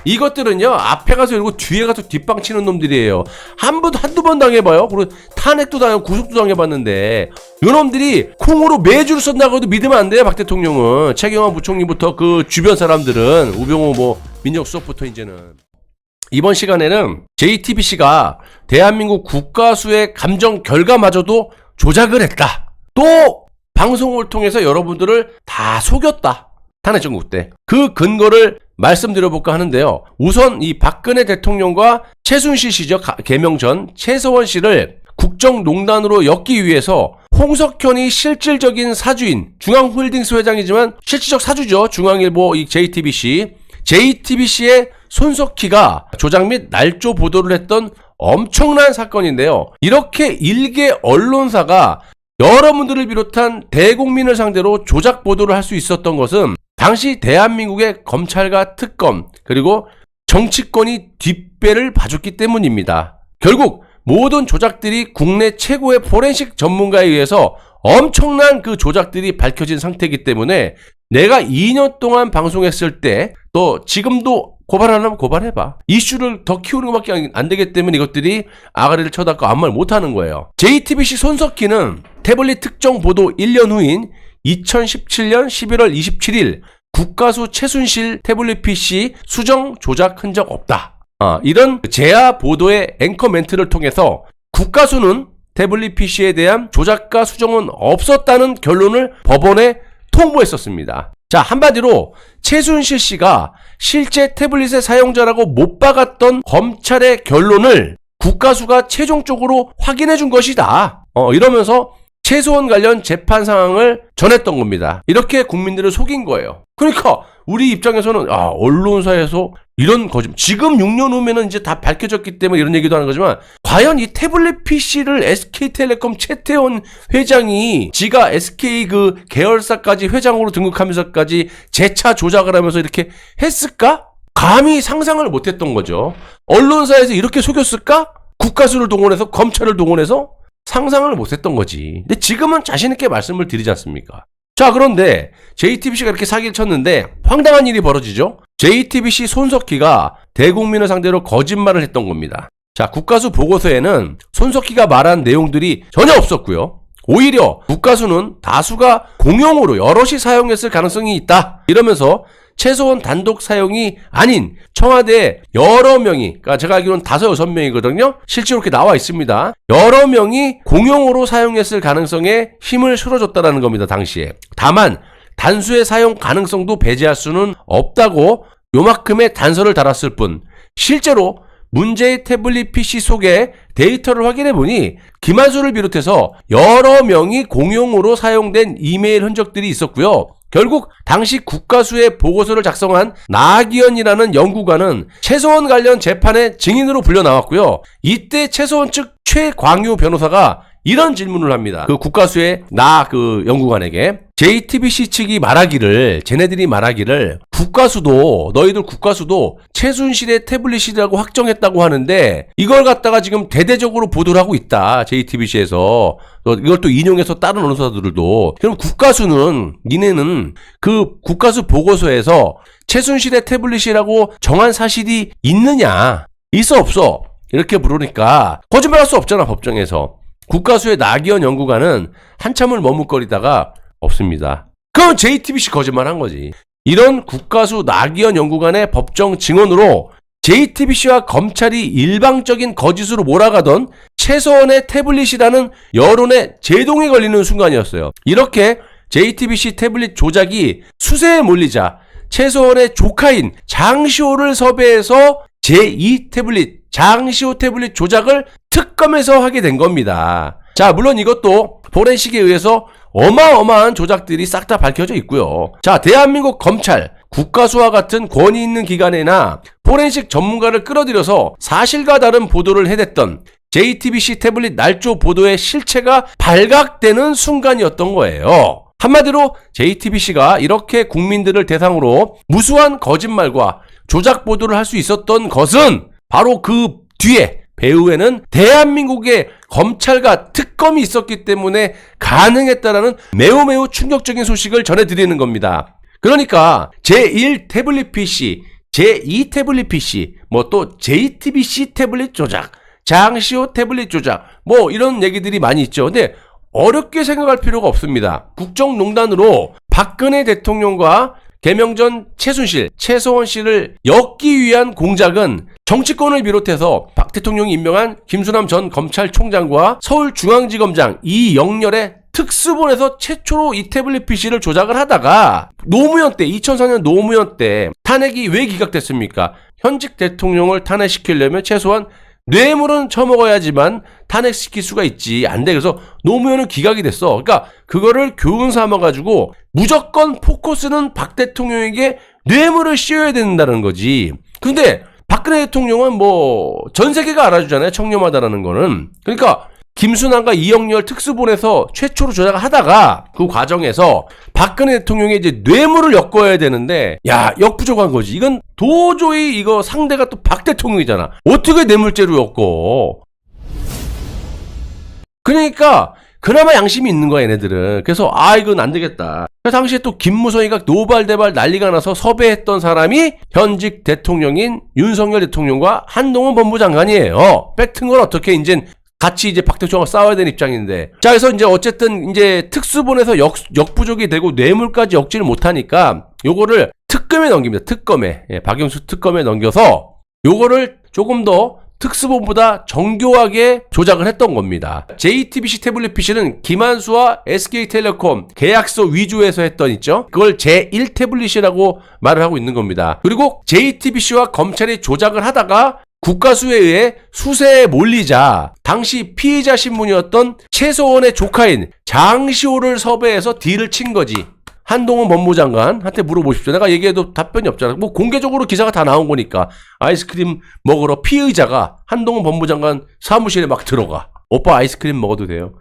이것들은요, 앞에 가서 이러고 뒤에 가서 뒷방 치는 놈들이에요. 한두 번 당해봐요. 그리고 탄핵도 당하고 구속도 당해봤는데, 요놈들이 콩으로 매주를 썼다고 해도 믿으면 안 돼요, 박 대통령은. 최경환 부총리부터 그 주변 사람들은, 우병우 뭐, 민정수석부터 이제는. 이번 시간에는 JTBC가 대한민국 국가수의 감정 결과마저도 조작을 했다. 또, 방송을 통해서 여러분들을 다 속였다. 탄핵정국 때. 그 근거를 말씀드려볼까 하는데요. 우선 이 박근혜 대통령과 최순실 씨죠. 개명 전 최서원 씨를 국정농단으로 엮기 위해서 홍석현이 실질적인 사주인 중앙홀딩스 회장이지만 실질적 사주죠. 중앙일보 이 JTBC의 손석희가 조작 및 날조 보도를 했던 엄청난 사건인데요. 이렇게 일개 언론사가 여러분들을 비롯한 대국민을 상대로 조작 보도를 할 수 있었던 것은 당시 대한민국의 검찰과 특검 그리고 정치권이 뒷배를 봐줬기 때문입니다. 결국 모든 조작들이 국내 최고의 포렌식 전문가에 의해서 엄청난 그 조작들이 밝혀진 상태이기 때문에 내가 2년 동안 방송했을 때 또 지금도 고발하려면 고발해봐. 이슈를 더 키우는 것밖에 안 되기 때문에 이것들이 아가리를 쳐닫고 아무 말 못하는 거예요. JTBC 손석희는 태블릿 특정 보도 1년 후인 2017년 11월 27일 국가수 최순실 태블릿 PC 수정 조작 흔적 없다. 이런 재야 보도의 앵커 멘트를 통해서 국가수는 태블릿 PC에 대한 조작과 수정은 없었다는 결론을 법원에 통보했었습니다. 자, 한마디로 최순실 씨가 실제 태블릿의 사용자라고 못 박았던 검찰의 결론을 국가수가 최종적으로 확인해 준 것이다. 이러면서 최소원 관련 재판 상황을 전했던 겁니다. 이렇게 국민들을 속인 거예요. 그러니까 우리 입장에서는 언론사에서 이런 거짓말, 지금 6년 후면은 이제 다 밝혀졌기 때문에 이런 얘기도 하는 거지만 과연 이 태블릿 PC를 SK텔레콤 최태원 회장이 지가 SK 그 계열사까지 회장으로 등극하면서까지 재차 조작을 하면서 이렇게 했을까? 감히 상상을 못했던 거죠. 언론사에서 이렇게 속였을까? 국가수를 동원해서 검찰을 동원해서 상상을 못했던 거지. 근데 지금은 자신있게 말씀을 드리지 않습니까? 자, 그런데 JTBC가 이렇게 사기를 쳤는데 황당한 일이 벌어지죠. JTBC 손석희가 대국민을 상대로 거짓말을 했던 겁니다. 자, 국가수 보고서에는 손석희가 말한 내용들이 전혀 없었고요. 오히려 국가수는 다수가 공용으로 여럿이 사용했을 가능성이 있다. 이러면서 최소원 단독 사용이 아닌 청와대 여러 명이, 그러니까 제가 알기로는 5-6명이거든요. 실제로 이렇게 나와 있습니다. 여러 명이 공용으로 사용했을 가능성에 힘을 실어줬다는 겁니다. 당시에. 다만 단수의 사용 가능성도 배제할 수는 없다고 요만큼의 단서를 달았을 뿐 실제로 문제의 태블릿 PC 속에 데이터를 확인해보니 김한수를 비롯해서 여러 명이 공용으로 사용된 이메일 흔적들이 있었고요. 결국 당시 국가수의 보고서를 작성한 나기현이라는 연구관은 최서원 관련 재판의 증인으로 불려 나왔고요. 이때 최서원 측 최광유 변호사가 이런 질문을 합니다. 그 국가수의 그 연구관에게 JTBC 측이 쟤네들이 말하기를 너희들 국가수도 최순실의 태블릿이라고 확정했다고 하는데 이걸 갖다가 지금 대대적으로 보도를 하고 있다. JTBC에서. 이걸 또 인용해서 다른 언론사들도. 그럼 니네는 그 국가수 보고서에서 최순실의 태블릿이라고 정한 사실이 있느냐? 있어 없어? 이렇게 물으니까 거짓말할 수 없잖아, 법정에서. 국가수의 나기현 연구관은 한참을 머뭇거리다가 없습니다. 그럼 JTBC 거짓말한 거지. 이런 국가수 나기현 연구관의 법정 증언으로 JTBC와 검찰이 일방적인 거짓으로 몰아가던 최서원의 태블릿이라는 여론에 제동이 걸리는 순간이었어요. 이렇게 JTBC 태블릿 조작이 수세에 몰리자 최서원의 조카인 장시호를 섭외해서 제2 태블릿, 장시호 태블릿 조작을 특검에서 하게 된 겁니다. 자, 물론 이것도 포렌식에 의해서 어마어마한 조작들이 싹 다 밝혀져 있고요. 자, 대한민국 검찰, 국가수와 같은 권위 있는 기관이나 포렌식 전문가를 끌어들여서 사실과 다른 보도를 해냈던 JTBC 태블릿 날조 보도의 실체가 발각되는 순간이었던 거예요. 한마디로 JTBC가 이렇게 국민들을 대상으로 무수한 거짓말과 조작 보도를 할 수 있었던 것은 바로 그 뒤에 배후에는 대한민국의 검찰과 특검이 있었기 때문에 가능했다라는 매우 충격적인 소식을 전해드리는 겁니다. 그러니까 제1 태블릿 PC, 제2 태블릿 PC, 뭐 또 JTBC 태블릿 조작, 장시호 태블릿 조작, 뭐 이런 얘기들이 많이 있죠. 근데 어렵게 생각할 필요가 없습니다. 국정농단으로 박근혜 대통령과 개명전 최순실, 최서원 씨를 엮기 위한 공작은 정치권을 비롯해서 박 대통령이 임명한 김수남 전 검찰총장과 서울중앙지검장 이영렬의 특수본에서 최초로 이 태블릿 PC를 조작을 하다가 노무현 때, 2004년 노무현 때 탄핵이 왜 기각됐습니까? 현직 대통령을 탄핵시키려면 최소한 뇌물은 처먹어야지만 탄핵시킬 수가 있지. 안 돼. 그래서 노무현은 기각이 됐어. 그러니까 그거를 교훈 삼아가지고 무조건 포커스는 박 대통령에게 뇌물을 씌워야 된다는 거지. 근데 박근혜 대통령은 뭐 전 세계가 알아주잖아요. 청렴하다라는 거는. 그러니까 김순환과 이영렬 특수본에서 최초로 조작을 하다가 그 과정에서 박근혜 대통령이 이제 뇌물을 엮어야 되는데, 야, 역부족한 거지. 이건 도저히 이거 상대가 또 박 대통령이잖아. 어떻게 뇌물죄로 엮어? 그러니까 그나마 양심이 있는 거야, 얘네들은. 그래서 이건 안 되겠다. 당시에 또 김무성이가 노발대발 난리가 나서 섭외했던 사람이 현직 대통령인 윤석열 대통령과 한동훈 법무장관이에요. 팩트인 걸 어떻게 이제 같이 이제 박 대통령과 싸워야 되는 입장인데. 자, 그래서 이제 어쨌든 이제 특수본에서 역부족이 되고 뇌물까지 엮지를 못하니까 요거를 특검에 넘깁니다. 특검에. 예, 박영수 특검에 넘겨서 요거를 조금 더 특수본보다 정교하게 조작을 했던 겁니다. JTBC 태블릿 PC는 김한수와 SK텔레콤 계약서 위조해서 했던 있죠. 그걸 제1 태블릿이라고 말을 하고 있는 겁니다. 그리고 JTBC와 검찰이 조작을 하다가 국가수에 의해 수세에 몰리자 당시 피의자 신분이었던 최서원의 조카인 장시호를 섭외해서 딜을 친 거지. 한동훈 법무장관한테 물어보십시오. 내가 얘기해도 답변이 없잖아. 뭐 공개적으로 기사가 다 나온 거니까. 아이스크림 먹으러 피의자가 한동훈 법무장관 사무실에 막 들어가. 오빠 아이스크림 먹어도 돼요.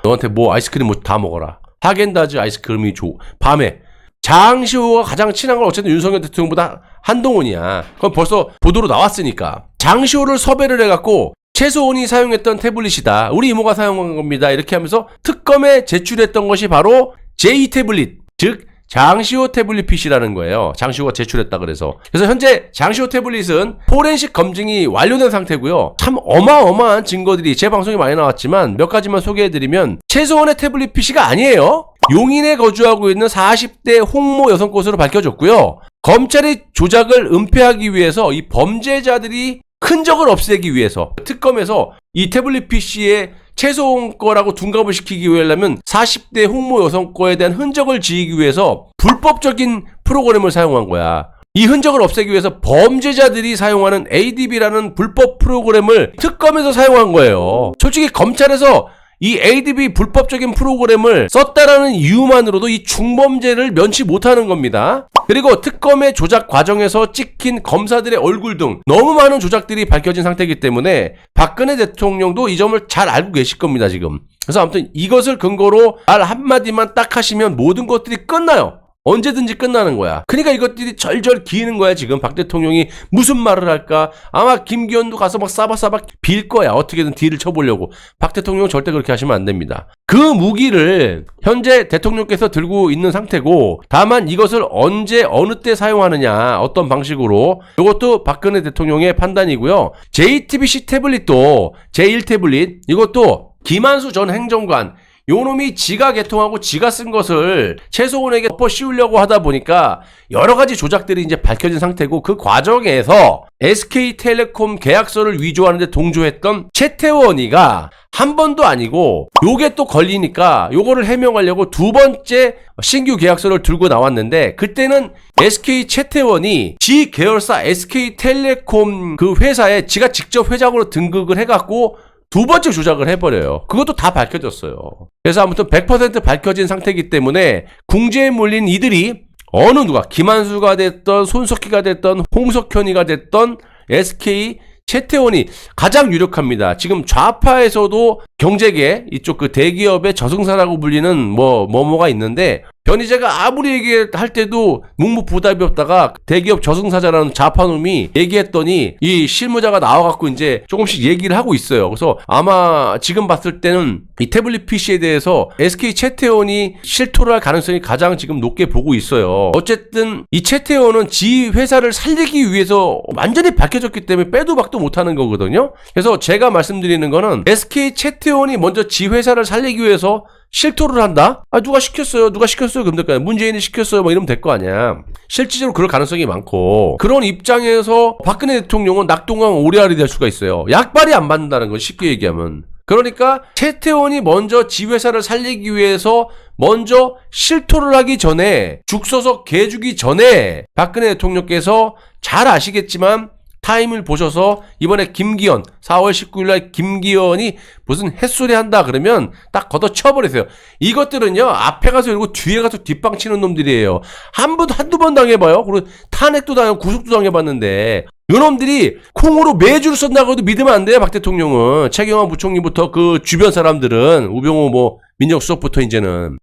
너한테 뭐 아이스크림 뭐 다 먹어라. 하겐다즈 아이스크림이 밤에. 장시호가 가장 친한 건 어쨌든 윤석열 대통령보다 한동훈이야. 그건 벌써 보도로 나왔으니까. 장시호를 섭외를 해갖고 최소원이 사용했던 태블릿이다. 우리 이모가 사용한 겁니다. 이렇게 하면서 특검에 제출했던 것이 바로 제2 태블릿, 즉 장시호 태블릿 PC라는 거예요. 장시호가 제출했다 그래서. 그래서 현재 장시호 태블릿은 포렌식 검증이 완료된 상태고요. 참 어마어마한 증거들이 제 방송에 많이 나왔지만 몇 가지만 소개해드리면 최소원의 태블릿 PC가 아니에요. 용인에 거주하고 있는 40대 홍모 여성 것으로 밝혀졌고요. 검찰이 조작을 은폐하기 위해서 이 범죄자들이 흔적을 없애기 위해서 특검에서 이 태블릿 PC의 최소원 거라고 둔갑을 시키기 위하려면 40대 홍모 여성 거에 대한 흔적을 지우기 위해서 불법적인 프로그램을 사용한 거야. 이 흔적을 없애기 위해서 범죄자들이 사용하는 ADB라는 불법 프로그램을 특검에서 사용한 거예요. 솔직히 검찰에서 이 ADB 불법적인 프로그램을 썼다라는 이유만으로도 이 중범죄를 면치 못하는 겁니다. 그리고 특검의 조작 과정에서 찍힌 검사들의 얼굴 등 너무 많은 조작들이 밝혀진 상태이기 때문에 박근혜 대통령도 이 점을 잘 알고 계실 겁니다, 지금. 그래서 아무튼 이것을 근거로 말 한마디만 딱 하시면 모든 것들이 끝나요. 언제든지 끝나는 거야. 그러니까 이것들이 절절 기이는 거야. 지금 박 대통령이 무슨 말을 할까. 아마 김기현도 가서 막 싸바싸바 빌 거야. 어떻게든 딜을 쳐보려고. 박 대통령은 절대 그렇게 하시면 안 됩니다. 그 무기를 현재 대통령께서 들고 있는 상태고, 다만 이것을 언제 어느 때 사용하느냐, 어떤 방식으로, 이것도 박근혜 대통령의 판단이고요. JTBC 태블릿도 제1 태블릿, 이것도 김한수 전 행정관, 요놈이 지가 개통하고 지가 쓴 것을 최소원에게 덮어 씌우려고 하다 보니까 여러 가지 조작들이 이제 밝혀진 상태고, 그 과정에서 SK텔레콤 계약서를 위조하는데 동조했던 최태원이가 한 번도 아니고 요게 또 걸리니까 요거를 해명하려고 두 번째 신규 계약서를 들고 나왔는데, 그때는 SK 최태원이 지 계열사 SK텔레콤 그 회사에 지가 직접 회장으로 등극을 해갖고 두 번째 조작을 해버려요. 그것도 다 밝혀졌어요. 그래서 아무튼 100% 밝혀진 상태이기 때문에 궁지에 몰린 이들이 어느 누가 김한수가 됐던 손석희가 됐던 홍석현이가 됐던 SK 최태원이 가장 유력합니다. 지금 좌파에서도 경제계 이쪽 그 대기업의 저승사라고 불리는 뭐가 있는데 변희재가 아무리 얘기할 때도 묵묵부답이 없다가 대기업 저승사자라는 좌파놈이 얘기했더니 이 실무자가 나와갖고 이제 조금씩 얘기를 하고 있어요. 그래서 아마 지금 봤을 때는 이 태블릿 PC에 대해서 SK 채태원이 실토를 할 가능성이 가장 지금 높게 보고 있어요. 어쨌든 이 채태원은 지 회사를 살리기 위해서 완전히 밝혀졌기 때문에 빼도 박도 못하는 거거든요. 그래서 제가 말씀드리는 거는 SK 채태원이 먼저 지 회사를 살리기 위해서 실토를 한다? 아, 누가 시켰어요? 그럼 될 거 아니야. 문재인이 시켰어요. 뭐 이러면 될 거 아니야. 실질적으로 그럴 가능성이 많고, 그런 입장에서 박근혜 대통령은 낙동강 오리알이 될 수가 있어요. 약발이 안 맞는다는 건 쉽게 얘기하면. 그러니까 채태원이 먼저 지 회사를 살리기 위해서 먼저 실토를 하기 전에, 죽서서 개주기 전에 박근혜 대통령께서 잘 아시겠지만 타임을 보셔서 이번에 김기현 4월 19일날 김기현이 무슨 햇소리 한다 그러면 딱 걷어쳐버리세요. 이것들은요 앞에 가서 이러고 뒤에 가서 뒷방 치는 놈들이에요. 한두 번 당해봐요. 그리고 탄핵도 당하고 구속도 당해봤는데 요놈들이 콩으로 매주를 썼다고 해도 믿으면 안 돼요. 박 대통령은. 최경환 부총리부터 그 주변 사람들은 우병우 뭐 민정수석부터 이제는.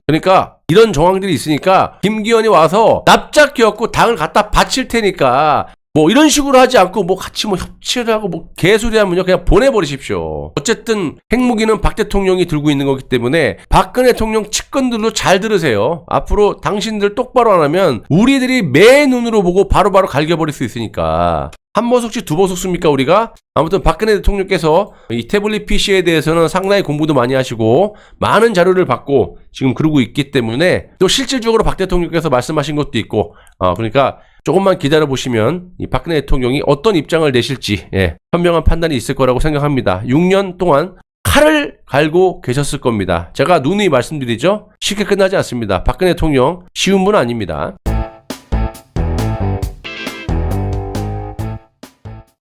그러니까 이런 정황들이 있으니까 김기현이 와서 납작 껴갖고 당을 갖다 바칠 테니까 뭐 이런 식으로 하지 않고 뭐 같이 뭐 협치를 하고 뭐 개소리 하면요 그냥 보내버리십시오. 어쨌든 핵무기는 박 대통령이 들고 있는 거기 때문에 박근혜 대통령 측근들도 잘 들으세요. 앞으로 당신들 똑바로 안 하면 우리들이 매 눈으로 보고 바로바로 갈겨버릴 수 있으니까. 한 버섯씩 두 버섯 씁니까 우리가? 아무튼 박근혜 대통령께서 이 태블릿 PC에 대해서는 상당히 공부도 많이 하시고 많은 자료를 받고 지금 그러고 있기 때문에 또 실질적으로 박 대통령께서 말씀하신 것도 있고 그러니까 조금만 기다려 보시면 이 박근혜 대통령이 어떤 입장을 내실지 현명한 판단이 있을 거라고 생각합니다. 6년 동안 칼을 갈고 계셨을 겁니다. 제가 누누이 말씀드리죠. 쉽게 끝나지 않습니다. 박근혜 대통령 쉬운 분 아닙니다.